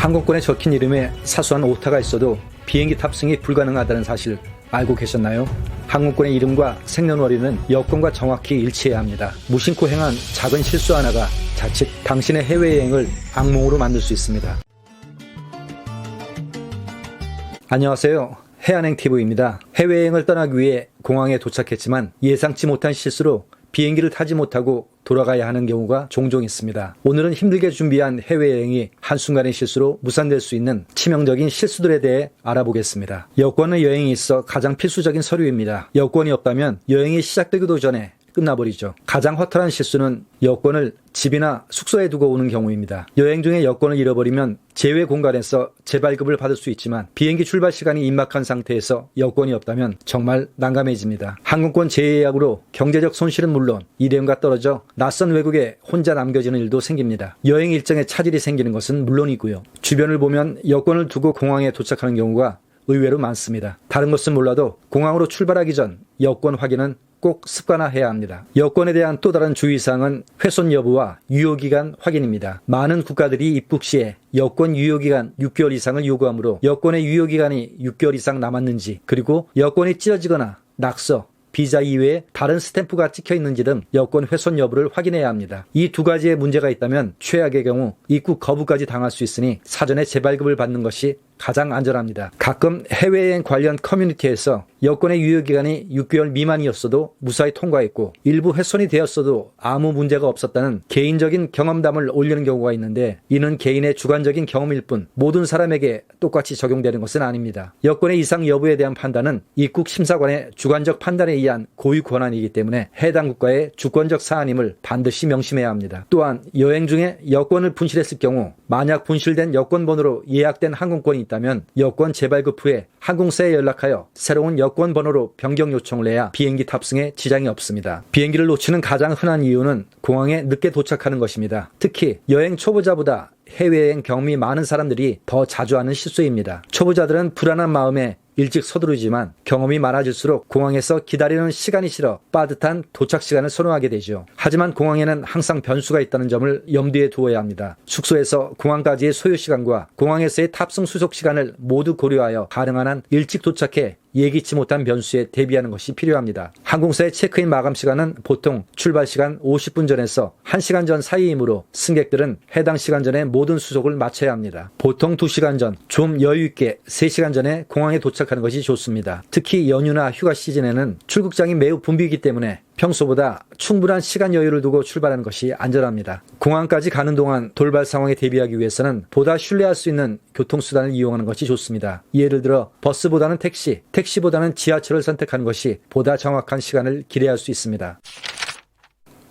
항공권에 적힌 이름에 사소한 오타가 있어도 비행기 탑승이 불가능하다는 사실 알고 계셨나요? 항공권의 이름과 생년월일은 여권과 정확히 일치해야 합니다. 무심코 행한 작은 실수 하나가 자칫 당신의 해외여행을 악몽으로 만들 수 있습니다. 안녕하세요. 해안행TV입니다. 해외여행을 떠나기 위해 공항에 도착했지만 예상치 못한 실수로 비행기를 타지 못하고 돌아가야 하는 경우가 종종 있습니다. 오늘은 힘들게 준비한 해외여행이 한순간의 실수로 무산될 수 있는 치명적인 실수들에 대해 알아보겠습니다. 여권은 여행에 있어 가장 필수적인 서류입니다. 여권이 없다면 여행이 시작되기도 전에 끝나버리죠. 가장 허탈한 실수는 여권을 집이나 숙소에 두고 오는 경우입니다. 여행 중에 여권을 잃어버리면 제외 공간에서 재발급을 받을 수 있지만 비행기 출발 시간이 임박한 상태에서 여권이 없다면 정말 난감해집니다. 항공권 재예약으로 경제적 손실은 물론 일행과 떨어져 낯선 외국에 혼자 남겨지는 일도 생깁니다. 여행 일정에 차질이 생기는 것은 물론이고요. 주변을 보면 여권을 두고 공항에 도착하는 경우가 의외로 많습니다. 다른 것은 몰라도 공항으로 출발하기 전 여권 확인은 꼭 습관화해야 합니다. 여권에 대한 또 다른 주의사항은 훼손 여부와 유효기간 확인입니다. 많은 국가들이 입국 시에 여권 유효기간 6개월 이상을 요구하므로 여권의 유효기간이 6개월 이상 남았는지, 그리고 여권이 찢어지거나 낙서, 비자 이외에 다른 스탬프가 찍혀 있는지 등 여권 훼손 여부를 확인해야 합니다. 이 두 가지의 문제가 있다면 최악의 경우 입국 거부까지 당할 수 있으니 사전에 재발급을 받는 것이 가장 안전합니다. 가끔 해외여행 관련 커뮤니티에서 여권의 유효기간이 6개월 미만이었어도 무사히 통과했고 일부 훼손이 되었어도 아무 문제가 없었다는 개인적인 경험담을 올리는 경우가 있는데, 이는 개인의 주관적인 경험일 뿐 모든 사람에게 똑같이 적용되는 것은 아닙니다. 여권의 이상 여부에 대한 판단은 입국 심사관의 주관적 판단에 의한 고유 권한이기 때문에 해당 국가의 주권적 사안임을 반드시 명심해야 합니다. 또한 여행 중에 여권을 분실했을 경우 만약 분실된 여권 번호로 예약된 항공권이 있다면 여권 재발급 후에 항공사에 연락하여 새로운 여권 번호로 변경 요청을 해야 비행기 탑승에 지장이 없습니다. 비행기를 놓치는 가장 흔한 이유는 공항에 늦게 도착하는 것입니다. 특히 여행 초보자보다 해외여행 경험이 많은 사람들이 더 자주 하는 실수입니다. 초보자들은 불안한 마음에 일찍 서두르지만 경험이 많아질수록 공항에서 기다리는 시간이 싫어 빠듯한 도착 시간을 선호하게 되죠. 하지만 공항에는 항상 변수가 있다는 점을 염두에 두어야 합니다. 숙소에서 공항까지의 소요 시간과 공항에서의 탑승 수속 시간을 모두 고려하여 가능한 한 일찍 도착해 예기치 못한 변수에 대비하는 것이 필요합니다. 항공사의 체크인 마감 시간은 보통 출발 시간 50분 전에서 1시간 전 사이이므로 승객들은 해당 시간 전에 모든 수속을 마쳐야 합니다. 보통 2시간 전, 좀 여유 있게 3시간 전에 공항에 도착하는 것이 좋습니다. 특히 연휴나 휴가 시즌에는 출국장이 매우 붐비기 때문에 평소보다 충분한 시간 여유를 두고 출발하는 것이 안전합니다. 공항까지 가는 동안 돌발 상황에 대비하기 위해서는 보다 신뢰할 수 있는 교통수단을 이용하는 것이 좋습니다. 예를 들어 버스보다는 택시, 택시보다는 지하철을 선택하는 것이 보다 정확한 시간을 기대할 수 있습니다.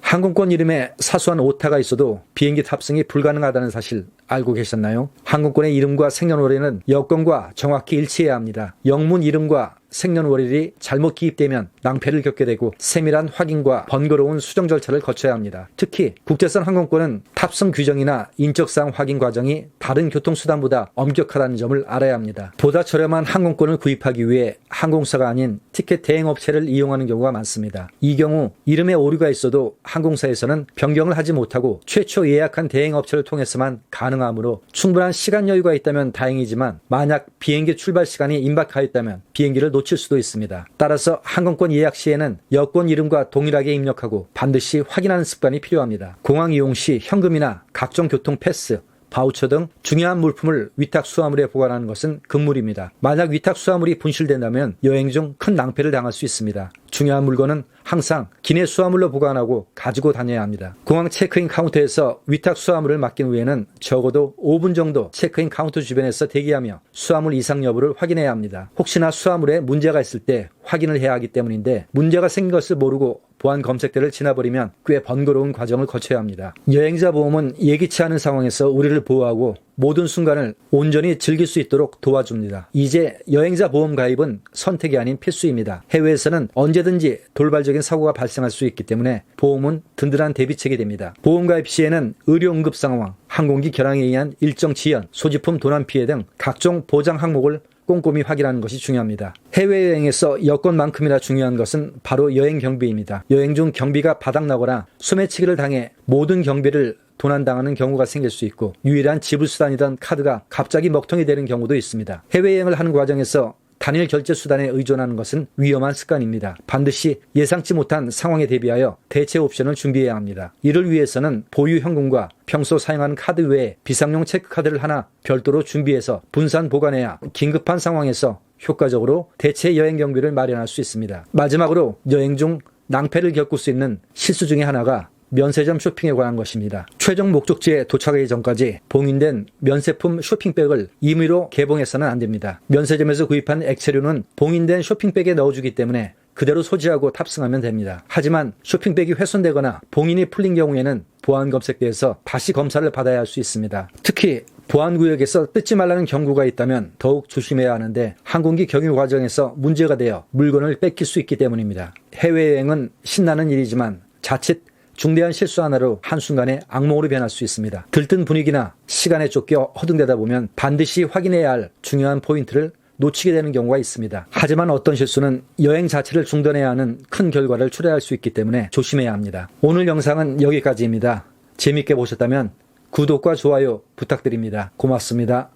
항공권 이름에 사소한 오타가 있어도 비행기 탑승이 불가능하다는 사실 알고 계셨나요? 항공권의 이름과 생년월일은 여권과 정확히 일치해야 합니다. 영문 이름과 생년월일이 잘못 기입되면 낭패를 겪게 되고 세밀한 확인과 번거로운 수정 절차를 거쳐야 합니다. 특히 국제선 항공권은 탑승 규정이나 인적사항 확인 과정이 다른 교통수단보다 엄격하다는 점을 알아야 합니다. 보다 저렴한 항공권을 구입하기 위해 항공사가 아닌 티켓 대행업체를 이용하는 경우가 많습니다. 이 경우 이름에 오류가 있어도 항공사에서는 변경을 하지 못하고 최초 예약한 대행업체를 통해서만 가능하므로 충분한 시간 여유가 있다면 다행이지만 만약 비행기 출발 시간이 임박하였다면 비행기를 놓칠 수도 있습니다. 따라서 항공권 예약 시에는 여권 이름과 동일하게 입력하고 반드시 확인하는 습관이 필요합니다. 공항 이용 시 현금이나 각종 교통 패스, 바우처 등 중요한 물품을 위탁 수화물에 보관하는 것은 금물입니다. 만약 위탁 수화물이 분실된다면 여행 중 큰 낭패를 당할 수 있습니다. 중요한 물건은 항상 기내 수화물로 보관하고 가지고 다녀야 합니다. 공항 체크인 카운터에서 위탁 수화물을 맡긴 후에는 적어도 5분 정도 체크인 카운터 주변에서 대기하며 수화물 이상 여부를 확인해야 합니다. 혹시나 수화물에 문제가 있을 때 확인을 해야 하기 때문인데 문제가 생긴 것을 모르고 보안 검색대를 지나버리면 꽤 번거로운 과정을 거쳐야 합니다. 여행자 보험은 예기치 않은 상황에서 우리를 보호하고 모든 순간을 온전히 즐길 수 있도록 도와줍니다. 이제 여행자 보험 가입은 선택이 아닌 필수입니다. 해외에서는 언제든지 돌발적인 사고가 발생할 수 있기 때문에 보험은 든든한 대비책이 됩니다. 보험 가입 시에는 의료 응급 상황, 항공기 결항에 의한 일정 지연, 소지품 도난 피해 등 각종 보장 항목을 꼼꼼히 확인하는 것이 중요합니다. 해외여행에서 여권만큼이나 중요한 것은 바로 여행 경비입니다. 여행 중 경비가 바닥나거나 소매치기를 당해 모든 경비를 도난당하는 경우가 생길 수 있고 유일한 지불수단이던 카드가 갑자기 먹통이 되는 경우도 있습니다. 해외여행을 하는 과정에서 단일 결제 수단에 의존하는 것은 위험한 습관입니다. 반드시 예상치 못한 상황에 대비하여 대체 옵션을 준비해야 합니다. 이를 위해서는 보유 현금과 평소 사용하는 카드 외에 비상용 체크카드를 하나 별도로 준비해서 분산 보관해야 긴급한 상황에서 효과적으로 대체 여행 경비를 마련할 수 있습니다. 마지막으로 여행 중 낭패를 겪을 수 있는 실수 중에 하나가 면세점 쇼핑에 관한 것입니다. 최종 목적지에 도착하기 전까지 봉인된 면세품 쇼핑백을 임의로 개봉해서는 안 됩니다. 면세점에서 구입한 액체류는 봉인된 쇼핑백에 넣어주기 때문에 그대로 소지하고 탑승하면 됩니다. 하지만 쇼핑백이 훼손되거나 봉인이 풀린 경우에는 보안 검색대에서 다시 검사를 받아야 할 수 있습니다. 특히 보안구역에서 뜯지 말라는 경고가 있다면 더욱 조심해야 하는데 항공기 경유 과정에서 문제가 되어 물건을 뺏길 수 있기 때문입니다. 해외여행은 신나는 일이지만 자칫 중대한 실수 하나로 한순간에 악몽으로 변할 수 있습니다. 들뜬 분위기나 시간에 쫓겨 허둥대다 보면 반드시 확인해야 할 중요한 포인트를 놓치게 되는 경우가 있습니다. 하지만 어떤 실수는 여행 자체를 중단해야 하는 큰 결과를 초래할 수 있기 때문에 조심해야 합니다. 오늘 영상은 여기까지입니다. 재밌게 보셨다면 구독과 좋아요 부탁드립니다. 고맙습니다.